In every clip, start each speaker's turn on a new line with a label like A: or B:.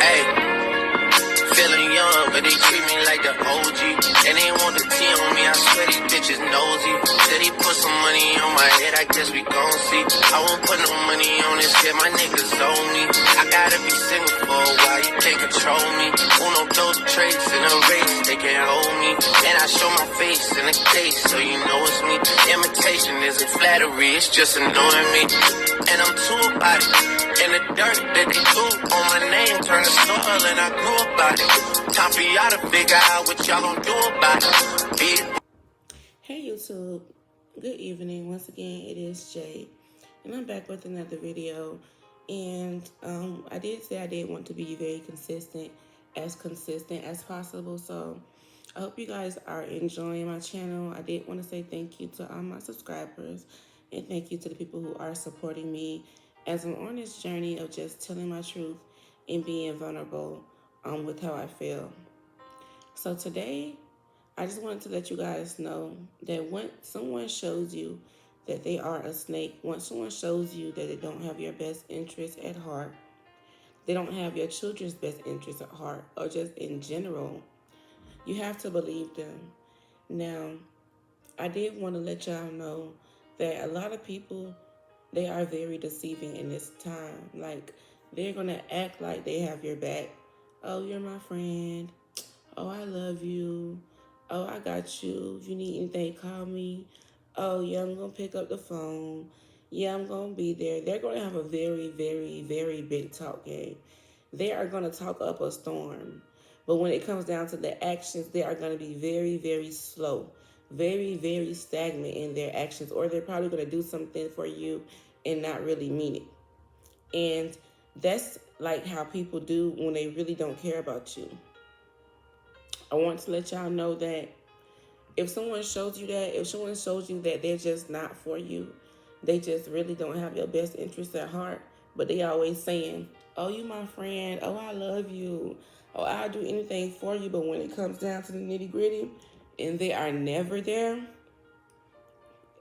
A: Hey. Feeling young, but they treat me like the OG. And they want the T on me, I swear these bitches nosy. Said he put some money on my head, I guess we gon' see. I won't put no money on this shit, my niggas owe me. I gotta be single for a while, you can't control me. Uno those traits in a race, they can't hold me. And I show my face in a case, so you know it's me. Imitation isn't flattery, it's just annoying me. And I'm too about it. In the dirt that they threw on my name, turn to soil and I grew about it. Time for y'all to figure out what y'all gonna do about it.
B: Hey YouTube, good evening. Once again, it is Jay, and I'm back with another video. And I did say I did want to be very consistent as possible. So I hope you guys are enjoying my channel. I did want to say thank you to all my subscribers, and thank you to the people who are supporting me as I'm on this journey of just telling my truth and being vulnerable with how I feel. So today, I just wanted to let you guys know that when someone shows you that they are a snake, once someone shows you that they don't have your best interest at heart, they don't have your children's best interest at heart, or just in general, you have to believe them. Now, I did want to let y'all know that a lot of people, they are very deceiving in this time. Like, they're going to act like they have your back. Oh, you're my friend. Oh, I love you. Oh, I got you. If you need anything, call me. Oh, yeah, I'm going to pick up the phone. Yeah, I'm going to be there. They're going to have a very, very, very big talk game. They are going to talk up a storm. But when it comes down to the actions, they are going to be very, very slow. Very, very stagnant in their actions. Or they're probably going to do something for you and not really mean it. And that's like how people do when they really don't care about you. I want to let y'all know that if someone shows you that they're just not for you, they just really don't have your best interest at heart, but they always saying, oh, you my friend, oh, I love you, oh, I'll do anything for you, but when it comes down to the nitty gritty and they are never there,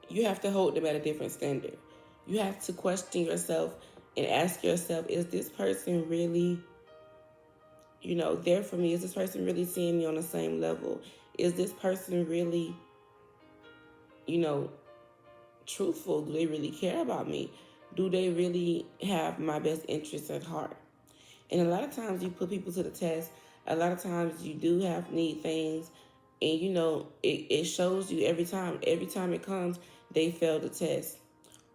B: you have to hold them at a different standard. You have to question yourself and ask yourself, is this person really there for me? Is this person really seeing me on the same level? Is this person really, truthful? Do they really care about me? Do they really have my best interests at heart? And a lot of times you put people to the test. A lot of times you do need things, and it shows you every time. Every time it comes, they fail the test.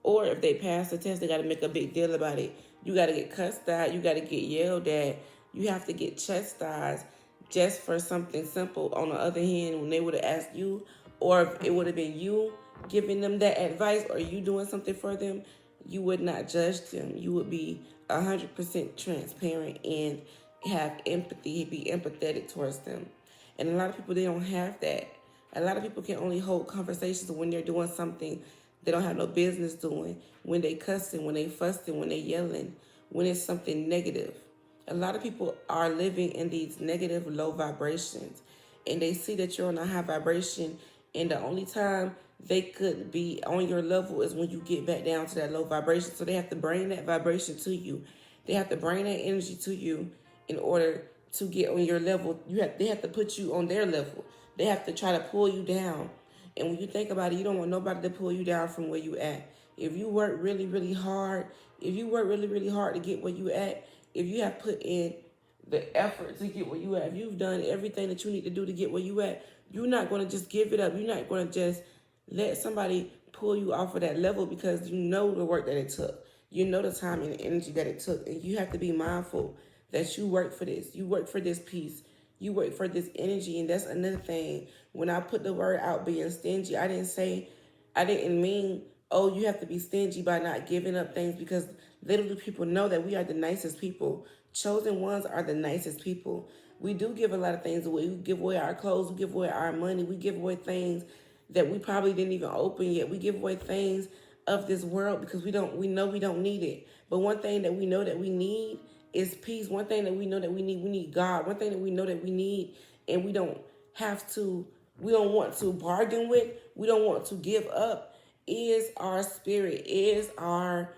B: Or if they pass the test, they got to make a big deal about it. You got to get cussed out. You got to get yelled at. You have to get chastised just for something simple. On the other hand, when they would have asked you, or if it would have been you giving them that advice or you doing something for them, you would not judge them. You would be 100% transparent and have empathy, be empathetic towards them. And a lot of people, they don't have that. A lot of people can only hold conversations when they're doing something they don't have no business doing, when they cussing, when they fussing, when they yelling, when it's something negative. A lot of people are living in these negative, low vibrations, and they see that you're on a high vibration, and the only time they could be on your level is when you get back down to that low vibration. So they have to bring that vibration to you. They have to bring that energy to you in order to get on your level. They have to put you on their level. They have to try to pull you down. And when you think about it, you don't want nobody to pull you down from where you at. If you work really, really hard, to get where you at, if you have put in the effort to get where you at, if you've done everything that you need to do to get where you at, you're not going to just give it up. You're not going to just let somebody pull you off of that level, because you know the work that it took. You know the time and the energy that it took. And you have to be mindful that you work for this. You work for this peace. You work for this energy. And that's another thing. When I put the word out being stingy, I didn't mean, oh, you have to be stingy by not giving up things, because little do people know that we are the nicest people. Chosen ones are the nicest people. We do give a lot of things away. We give away our clothes. We give away our money. We give away things that we probably didn't even open yet. We give away things of this world because we know we don't need it. But one thing that we know that we need is peace. One thing that we know that we need God. One thing that we know that we need, and we don't want to bargain with, we don't want to give up, is our spirit, is our,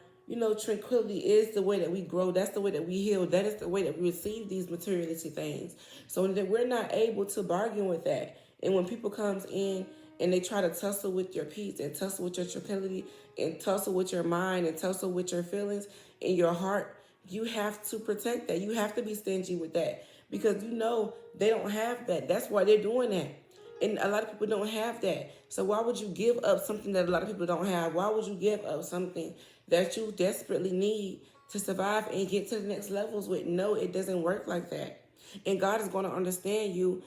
B: tranquility is the way that we grow. That's the way that we heal. That is the way that we receive these materialistic things. So that we're not able to bargain with that. And when people comes in and they try to tussle with your peace and tussle with your tranquility and tussle with your mind and tussle with your feelings and your heart, you have to protect that. You have to be stingy with that because they don't have that. That's why they're doing that. And a lot of people don't have that. So why would you give up something that a lot of people don't have? Why would you give up something that you desperately need to survive and get to the next levels with? No, it doesn't work like that. And God is going to understand you.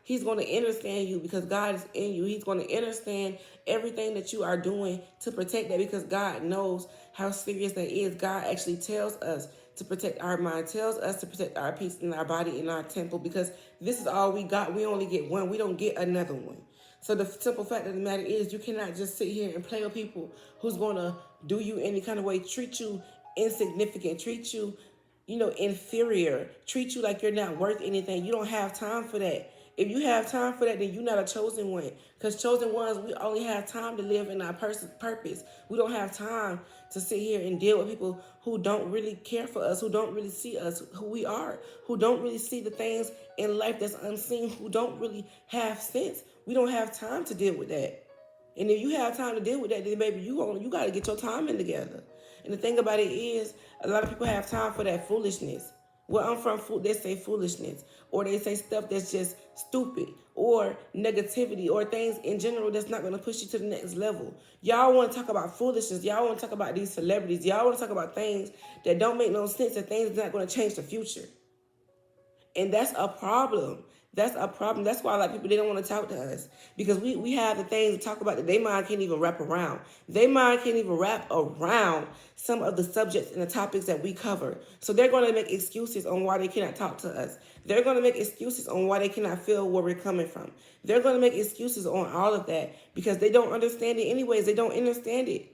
B: He's going to understand you because God is in you. He's going to understand everything that you are doing to protect that because God knows how serious that is. God actually tells us to protect our mind, tells us to protect our peace in our body, in our temple, because this is all we got. We only get one. We don't get another one. So the simple fact of the matter is you cannot just sit here and play with people who's going to do you any kind of way, treat you insignificant, treat you, inferior, treat you like you're not worth anything. You don't have time for that. If you have time for that, then you're not a chosen one. Because chosen ones, we only have time to live in our purpose. We don't have time to sit here and deal with people who don't really care for us, who don't really see us, who we are, who don't really see the things in life that's unseen, who don't really have sense. We don't have time to deal with that. And if you have time to deal with that, then baby, you got to get your timing together. And the thing about it is, a lot of people have time for that foolishness. Where I'm from, they say foolishness, or they say stuff that's just stupid, or negativity, or things in general that's not going to push you to the next level. Y'all want to talk about foolishness. Y'all want to talk about these celebrities. Y'all want to talk about things that don't make no sense and things that's not going to change the future. And that's a problem. That's a problem. That's why a lot of people, they don't want to talk to us. Because we have the things to talk about that their mind can't even wrap around. Their mind can't even wrap around some of the subjects and the topics that we cover. So they're going to make excuses on why they cannot talk to us. They're going to make excuses on why they cannot feel where we're coming from. They're going to make excuses on all of that because they don't understand it anyways. They don't understand it.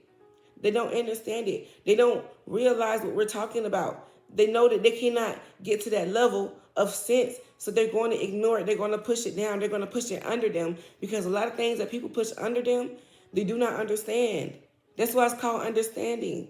B: They don't understand it. They don't realize what we're talking about. They know that they cannot get to that level of sense, so they're going to ignore it. They're going to push it down. They're going to push it under them because a lot of things that people push under them, they do not understand. That's why it's called understanding.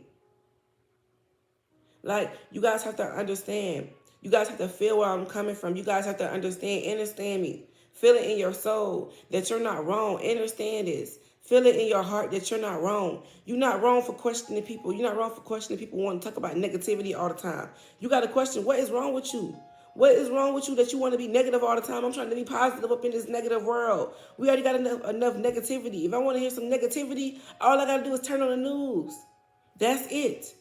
B: Like, you guys have to understand. You guys have to feel where I'm coming from. You guys have to understand me. Feel it in your soul that you're not wrong. Understand this. Feel it in your heart that you're not wrong. You're not wrong for questioning people. You're not wrong for questioning people wanting to talk about negativity all the time. You got to question, what is wrong with you? What is wrong with you that you want to be negative all the time? I'm trying to be positive up in this negative world. We already got enough negativity. If I want to hear some negativity, all I got to do is turn on the news. That's it.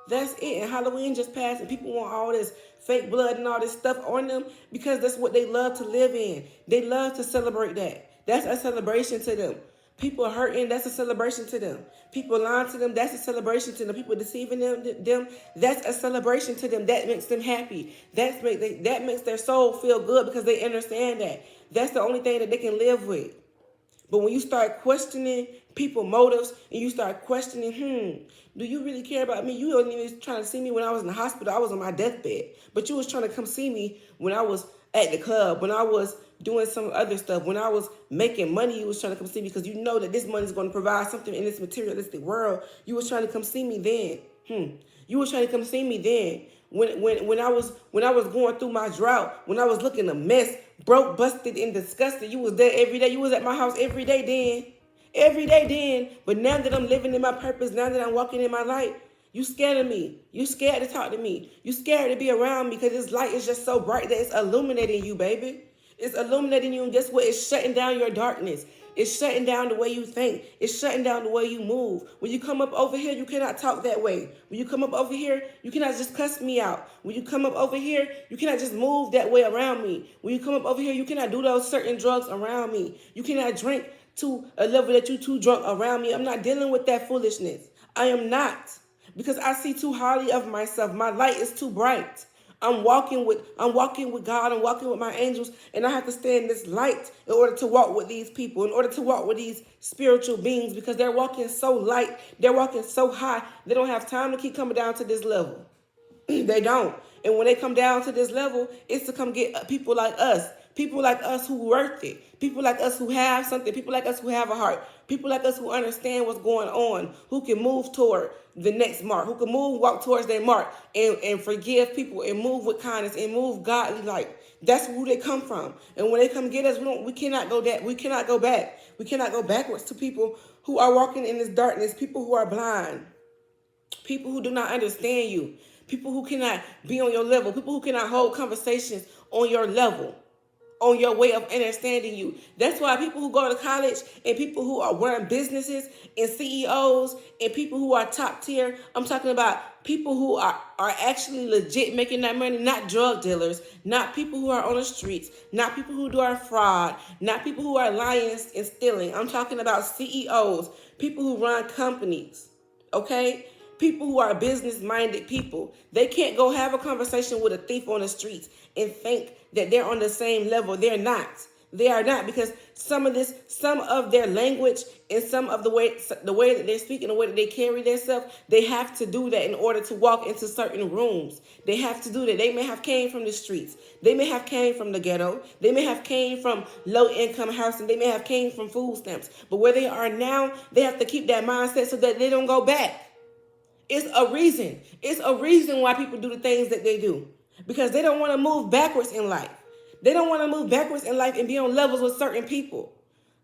B: That's it. And Halloween just passed and people want all this fake blood and all this stuff on them because that's what they love to live in. They love to celebrate that. That's a celebration to them. People hurting, that's a celebration to them. People lying to them, that's a celebration to them. People deceiving them, that's a celebration to them. That makes them happy. That makes their soul feel good because they understand that. That's the only thing that they can live with. But when you start questioning people's motives and you start questioning, do you really care about me? You wasn't even trying to see me when I was in the hospital. I was on my deathbed. But you was trying to come see me when I was at the club, when I was doing some other stuff, when I was making money, you was trying to come see me because you know that this money is going to provide something in this materialistic world. You was trying to come see me then. You was trying to come see me then. When I was going through my drought, when I was looking a mess, broke, busted, and disgusted, you was there every day. You was at my house every day then. Every day then. But now that I'm living in my purpose, now that I'm walking in my light, you scared of me. You scared to talk to me. You scared to be around me because this light is just so bright that it's illuminating you, baby. It's illuminating you, and guess what? It's shutting down your darkness. It's shutting down the way you think. It's shutting down the way you move. When you come up over here, you cannot talk that way. When you come up over here, you cannot just cuss me out. When you come up over here, you cannot just move that way around me. When you come up over here, you cannot do those certain drugs around me. You cannot drink to a level that you too drunk around me. I'm not dealing with that foolishness. I am not. Because I see too highly of myself. My light is too bright. I'm walking with God. I'm walking with my angels, and I have to stay in this light in order to walk with these people, in order to walk with these spiritual beings, because they're walking so light, they're walking so high, they don't have time to keep coming down to this level. They don't. And when they come down to this level, it's to come get people like us. People like us who worth it. People like us who have something. People like us who have a heart. People like us who understand what's going on. Who can move toward the next mark. Who can walk towards their mark and forgive people and move with kindness and move godly like. That's who they come from. And when they come get us, we cannot go back. We cannot go back. We cannot go backwards to people who are walking in this darkness. People who are blind. People who do not understand you. People who cannot be on your level. People who cannot hold conversations on your level, on your way of understanding you. That's why people who go to college and people who are running businesses and CEOs and people who are top tier, I'm talking about people who are actually legit making that money, not drug dealers, not people who are on the streets, not people who do fraud, not people who are lying and stealing. I'm talking about CEOs, people who run companies, okay? People who are business-minded people. They can't go have a conversation with a thief on the streets and think that they're on the same level. They're not. They are not, because some of their language and some of the way that they're speaking, the way that they carry themselves, they have to do that in order to walk into certain rooms. They have to do that. They may have came from the streets. They may have came from the ghetto. They may have came from low-income housing. They may have came from food stamps. But where they are now, they have to keep that mindset so that they don't go back. It's a reason. It's a reason why people do the things that they do. Because they don't want to move backwards in life. They don't want to move backwards in life and be on levels with certain people.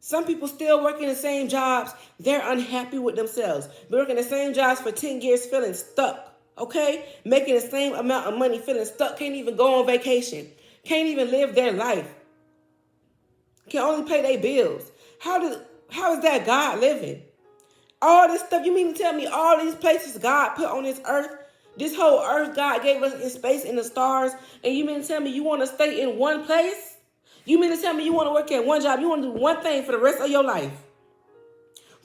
B: Some people still working the same jobs. They're unhappy with themselves. They're working the same jobs for 10 years feeling stuck. Okay? Making the same amount of money, feeling stuck. Can't even go on vacation. Can't even live their life. Can only pay their bills. How is that God living? All this stuff, you mean to tell me all these places God put on this earth, this whole earth God gave us in space and the stars, and you mean to tell me you want to stay in one place? You mean to tell me you want to work at one job, you want to do one thing for the rest of your life?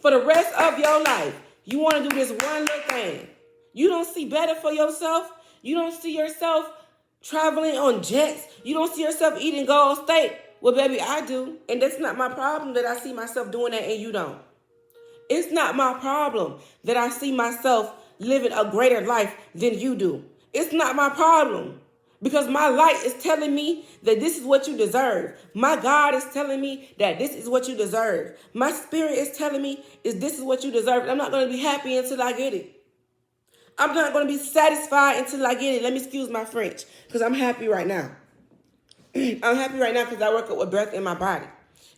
B: For the rest of your life, you want to do this one little thing. You don't see better for yourself? You don't see yourself traveling on jets? You don't see yourself eating Gold Steak? Well, baby, I do. And that's not my problem that I see myself doing that and you don't. It's not my problem that I see myself living a greater life than you do. It's not my problem, because my light is telling me that this is what you deserve. My God is telling me that this is what you deserve. My spirit is telling me this is what you deserve. I'm not going to be happy until I get it. I'm not going to be satisfied until I get it. Let me excuse my French, because I'm happy right now. I'm happy right now because I work with breath in my body.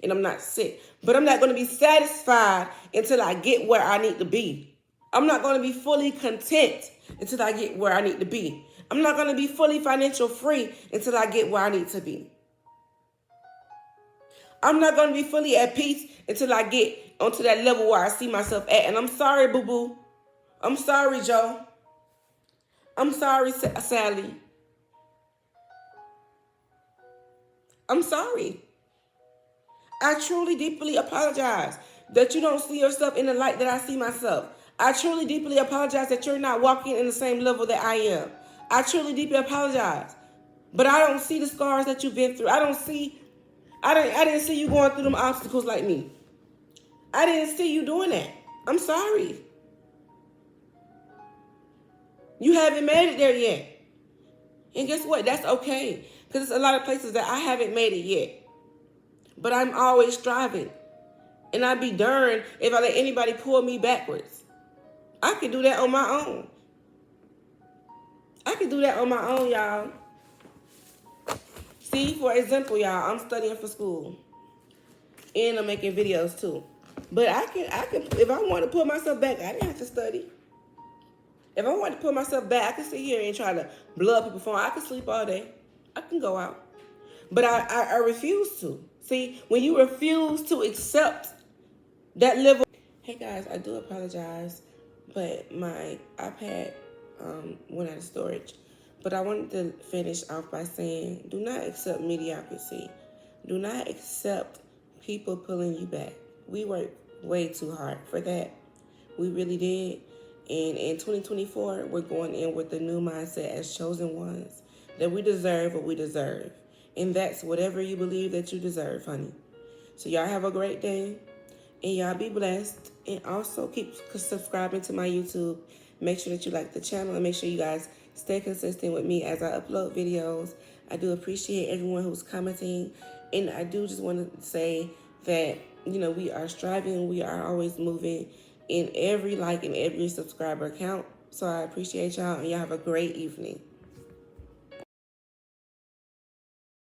B: And I'm not sick. But I'm not going to be satisfied until I get where I need to be. I'm not going to be fully content until I get where I need to be. I'm not going to be fully financial free until I get where I need to be. I'm not going to be fully at peace until I get onto that level where I see myself at. And I'm sorry, boo-boo. I'm sorry, Joe. I'm sorry, Sally. I'm sorry. I truly, deeply apologize that you don't see yourself in the light that I see myself. I truly, deeply apologize that you're not walking in the same level that I am. I truly, deeply apologize. But I don't see the scars that you've been through. I didn't see you going through them obstacles like me. I didn't see you doing that. I'm sorry. You haven't made it there yet. And guess what? That's okay. Because there's a lot of places that I haven't made it yet. But I'm always striving. And I'd be darned if I let anybody pull me backwards. I can do that on my own. I can do that on my own, y'all. See, for example, y'all, I'm studying for school. And I'm making videos too. But I can, if I want to pull myself back, I didn't have to study. If I want to pull myself back, I can sit here and try to blow up people's phone. I can sleep all day. I can go out. But I refuse to. See, when you refuse to accept that level. Hey guys, I do apologize, but my iPad went out of storage. But I wanted to finish off by saying, do not accept mediocrity. Do not accept people pulling you back. We worked way too hard for that. We really did. And in 2024, we're going in with the new mindset as chosen ones, that we deserve what we deserve. And that's whatever you believe that you deserve, honey. So y'all have a great day. And y'all be blessed. And also keep subscribing to my YouTube. Make sure that you like the channel. And make sure you guys Stay consistent with me as I upload videos. I do appreciate everyone who's commenting. And I do just want to say that, we are striving, we are always moving in every like and every subscriber count. So I appreciate y'all, and y'all have a great evening.